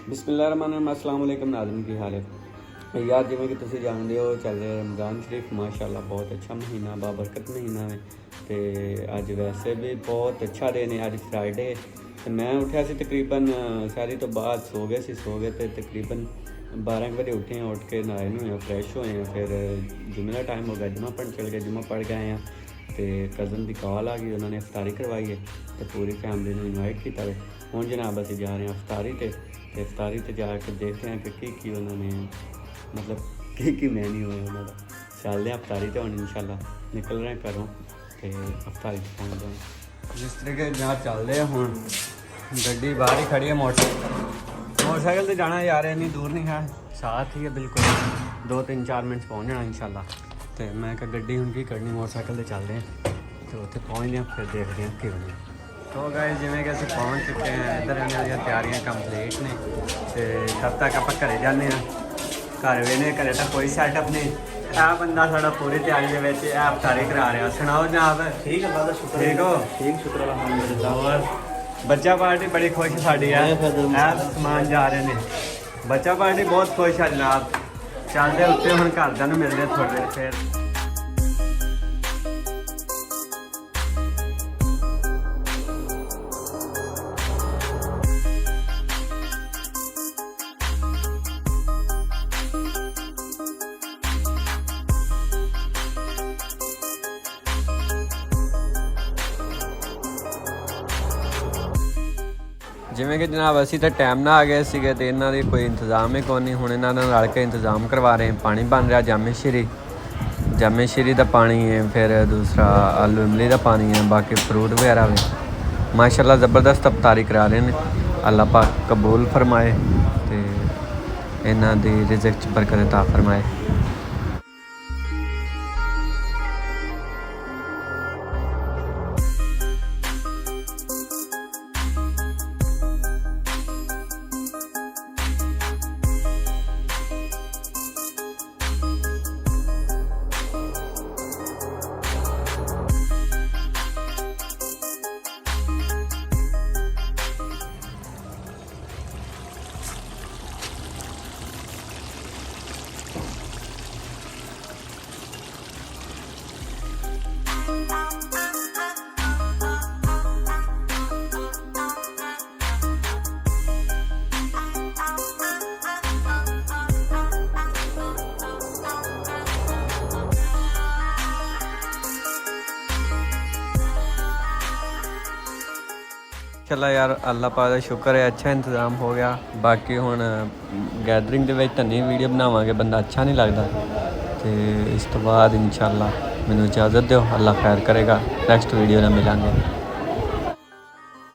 बिस्मिल्लाहिर्रहमानिर्रहीम अस्सलाम वालेकुम नाज़रीन की हाल है यार जिमें कि तुम जानते हो चल रहा रमज़ान शरीफ माशाल्लाह बहुत अच्छा महीना बाबरकत महीना है तो अज वैसे भी बहुत अच्छा दिन है। अज फ्राइडे तो मैं उठा सी तकरीबन सारी तो बाद सो गए तो तकरीबन 12 बजे उठे हैं। उठ के नहाए हुए फ्रैश होए हैं, फिर जुम्मे का टाइम हो गया, जुम्मा पढ़न चल गए, जुम्मा पढ़ गए हैं तो कज़न की कॉल आ गई, उन्होंने अफ्तारी करवाई है तो पूरी फैमिली ने इनवाइट किया है। हुण जनाब असीं जा रहे हैं अफ्तारी ते जाके देखते हैं कि की उन्होंने मतलब की मैन्यू है उन्होंने। चलते हैं अफ्तारी तो हम इंशाल्लाह निकल रहे हैं घरों तो अफ्तारी पहुँच जाए। जिस तरीके जहाँ चलते हैं हूँ गड्डी बाहर ही खड़ी है, मोटरसाइकिल से जाना यार इन्नी दूर नहीं है, साथ ही है बिल्कुल 2-3-4 मिनट पहुँच जाना इंशाल्लाह। तो मैं क्या गड्डी हूँ की करनी मोटरसाइकिल से चलते हैं तो उत्थे पहुँचते हैं फिर देखते हैं कि होने। तो गाइस जिमें कि असीं पहुँच चुके हैं, इधर इन्होंने तैयारियां कंप्लीट ने तो तब तक आप घरे जाने घर वेने घरे तक कोई सैटअप नहीं। यह बंदा साड़ा पूरी तैयारी के अफ्तारी करा रहा। सुनाओ जनाब ठीक है, ठीक हो? ठीक शुक्र अल्हम्दुलिल्लाह। बच्चा पार्टी बड़ी खुश साड़ी है, समान जा रहे हैं, बच्चा पार्टी बहुत खुश है जनाब। चलते उत्ते हम घरदियां मिलते थोड़ी देर फिर। जिमें कि जनाब असी तो टाइम ना आ गए थे तो इन्हों की कोई इंतजाम ही कौन नहीं। हुण इन्होंने रल के इंतजाम करवा रहे हैं। पानी बन रहा जामे शीरी का पानी है, फिर दूसरा आलू इमली का पानी है, बाकी फ्रूट वगैरह भी माशाल्लाह ज़बरदस्त अफ्तारी करा रहे हैं। अल्लाह पाक कबूल फरमाए तो इन्हों की रिज़्क़ च बरकत अता फरमाए। चला यार अल्लाह पाक का शुक्र है, अच्छा इंतज़ाम हो गया। बाकी हुण गैदरिंग के धनी वीडियो बनावांगे, बंदा अच्छा नहीं लगता तो इस तो बाद इंशाल्लाह मैनूं इजाज़त दो। अल्लाह खैर करेगा, नैक्सट वीडियो में मिलांगे।